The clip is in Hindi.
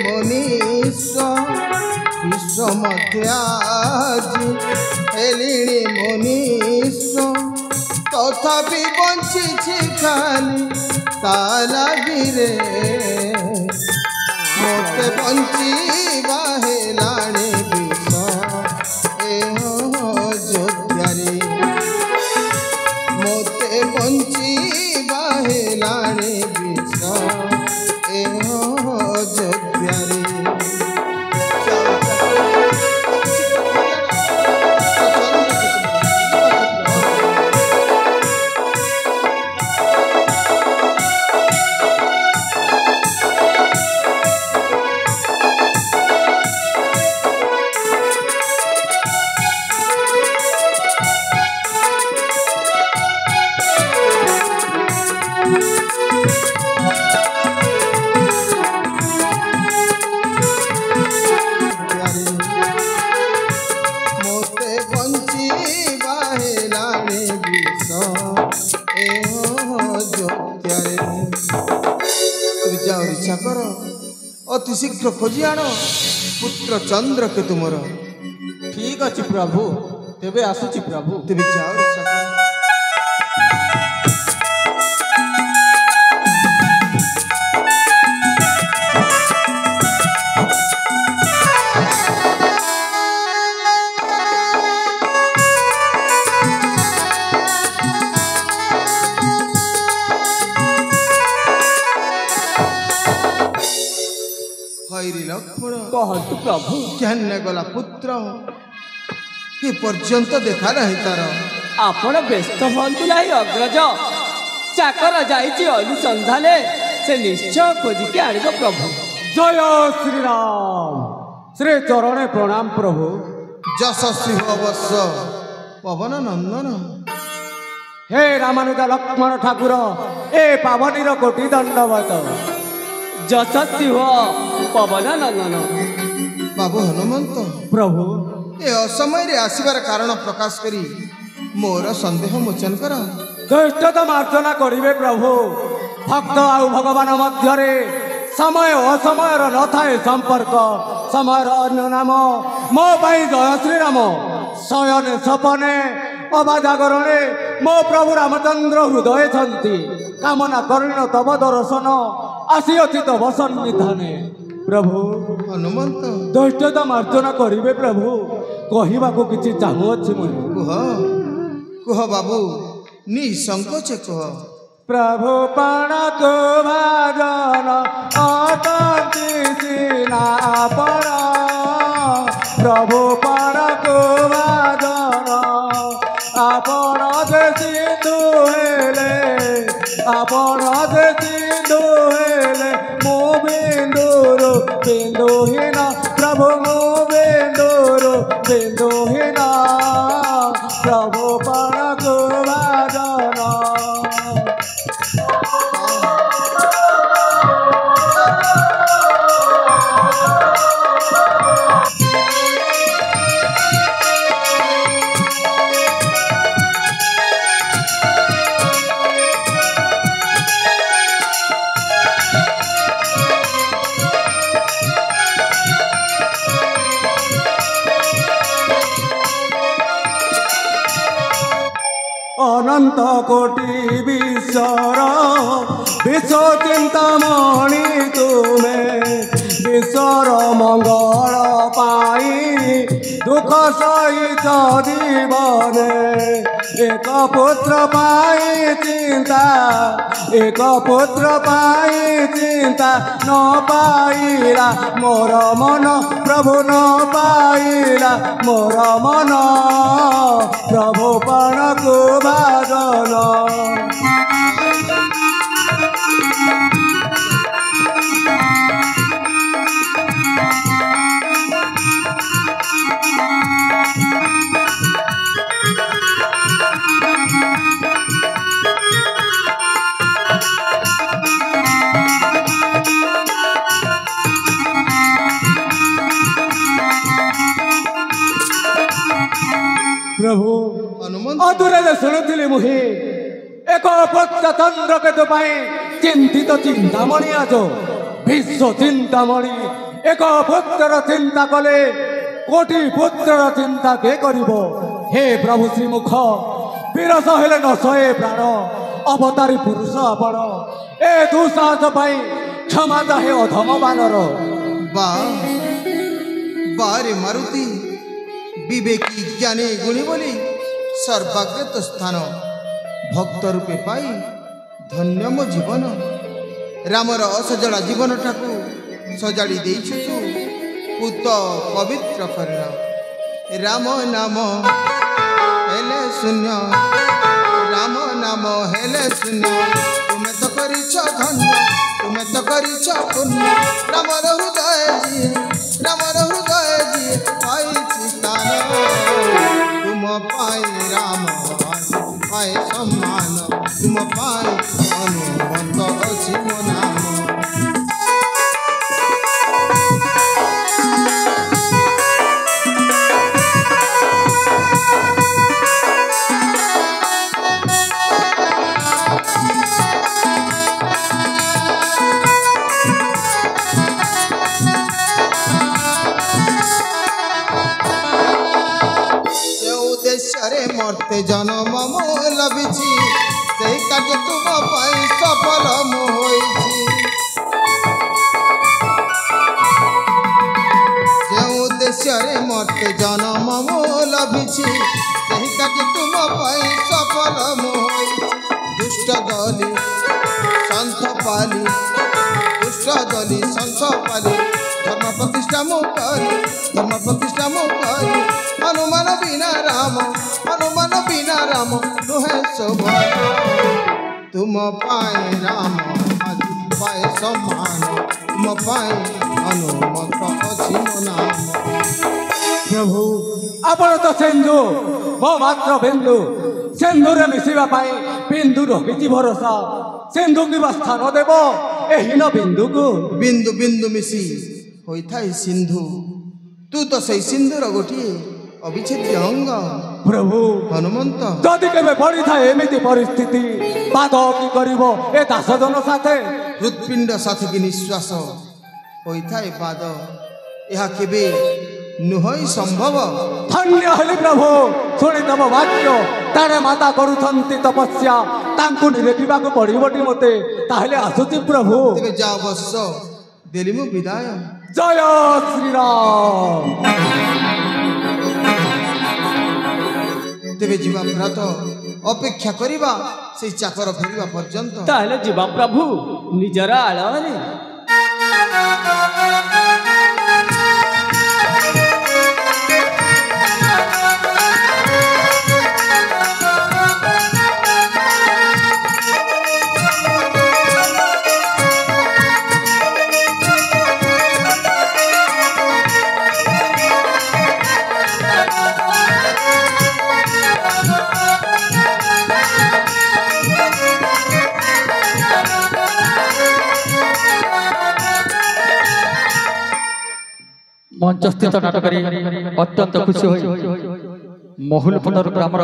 मनीष विश्व मध्याजी हेलिणी मनीष तथापि बंची खाली तालागिरे मते बंचीबा हेलाणी विष अयोध्यारे मते बंचीबा हेलाणी विष अयोध्यारे अति शीघ्र खोजी आण पुत्र चंद्र के तुमर ठीक अच्छे प्रभु तेबे आसुची प्रभु तेबे जाओ कहतु प्रभु क्या गला पुत्र कि पर्यंत देखा नहीं तार आपण व्यस्त हूँ ना अग्रज चाकर जाइए अनुसंधाने से निश्चय खोजिके आनिब प्रभु। जय श्रीराम श्री चरणे प्रणाम प्रभु। यशस्वी अवश्य पवन नंदन हे रामानुज लक्ष्मण ठाकुर ए पावनीर कोटि दंडवत। यशस्वी हो पवन नंदन बाबू हनुमंत प्रभु ए असमय आसबार कारण प्रकाश करी मोर संदेह मोचन कर। धैर्यता मार्जना करिवे प्रभु। भक्त आउ भगवान मध्य समय असमयर न थाए संपर्क। समय अन्य नाम मो पाई जय श्रीराम शयने सपने अबा जागरणे मो प्रभु रामचंद्र हृदय छंती कामना करिण तब दर्शन आसी तब सन्निधाने। प्रभु हनुमंत धैर्यता मार्जना करिवे प्रभु। कहवाक किसी चाहूँगी मुझे कुह कुह बाबू निसंकोच कह। प्रभु पण को भाजन अतंति सीना पर। प्रभु पण को भाजन आपण जे सिंधु हेले आपण जे सिंधु हेले मो बिंदुर बिंदुहीन प्रभु मो बिंदुर बिंदुहीन प्रभु पण को भाजन। अनंत कोटि विश्वर विश्व चिंतामणि तुम्हें विश्वर मंगल पाई दुख सहित जीवने एक पुत्र पाई चिंता एक पुत्र पाई चिंता न पाइला मोर मन प्रभु न पाइला मोर मन प्रभु पण को भाजन। प्रभु अदूरे शुणुली मुहि एक पुत्र चंद्र केतु चिंतित चिंतामणि आज विश्व चिंतामणि एक पुत्र चिंता कले कोटि पुत्र चिंता के करिबो। हे प्रभु श्रीमुख विरस हेले न सहे प्राण अवतारी पुरुष आपण ए दुसाहस पाई क्षमा चाहे अधम बानर। बा बारे मारुति विवेकी ज्ञानी गुणी बोली सर्वाग्रत स्थान भक्त रूपे पाई धन्य मो जीवन। रामर असजड़ा जीवन ठाकु सजाड़ी देइछु तू पुत पवित्र करना। राम नाम हेले शून्य राम नाम हेले शून्य तुमे तो करिछ धन्य तुमे तो करिछ पुण्य। रामर हृदय जी पाइछि स्थान तुम पाई राम पाए सम्मान तुम पाई अनुबंध अछि मो नाम। मरते जन्म मो लभिछि से कार्य तुम पाई सफल मो होइछि। जे उद्देश्य रे मरते जन्म मो लभिछि से कार्य तुम पाई सफल मो होइछि। दुष्ट दली संथ पाली धर्म प्रतिष्ठा मो करी हनुमान बिना राम नुहे शोभन तुम पाए राम आदि पाए सम्मान तुम पाए हनुमत अछि मो नाम। प्रभु आपण तो सिंधु मो मात्र बिंदु सिंधुरे मिशिबा पाई बिंदु रहिछि भरोसा सिंधु की स्थान देव एहीन बिंदु को बिंदु बिंदु मिशी होई थाई सिंधु तू तो सही सिंधुर गोटिए अविच्छेद्य अंग। प्रभु हनुमंत जदि केबे पड़ी थाए एमिति परिस्थिति पाद की करिवो ए दास जन साथे हृदपिंड साथे की निश्वास होई थाए पाद यह केबे नुहई संभव। धन्य हले प्रभु सुनि तब वाक्य तारे माता करूथंती तपस्या तांकु देखिबा को पड़िबोटी मते ताहले आसुति प्रभु तेबे जा बस देली मु विदाय। जय श्री राम। तेबे जीवा प्रात अपेक्षा करिबा से चाकर फेरिबा पर्यंत ताहले जीवा प्रभु निजर आळरे। मंचस्थित नाटक अत्यंत खुशी हुई महुलपदर ग्रामर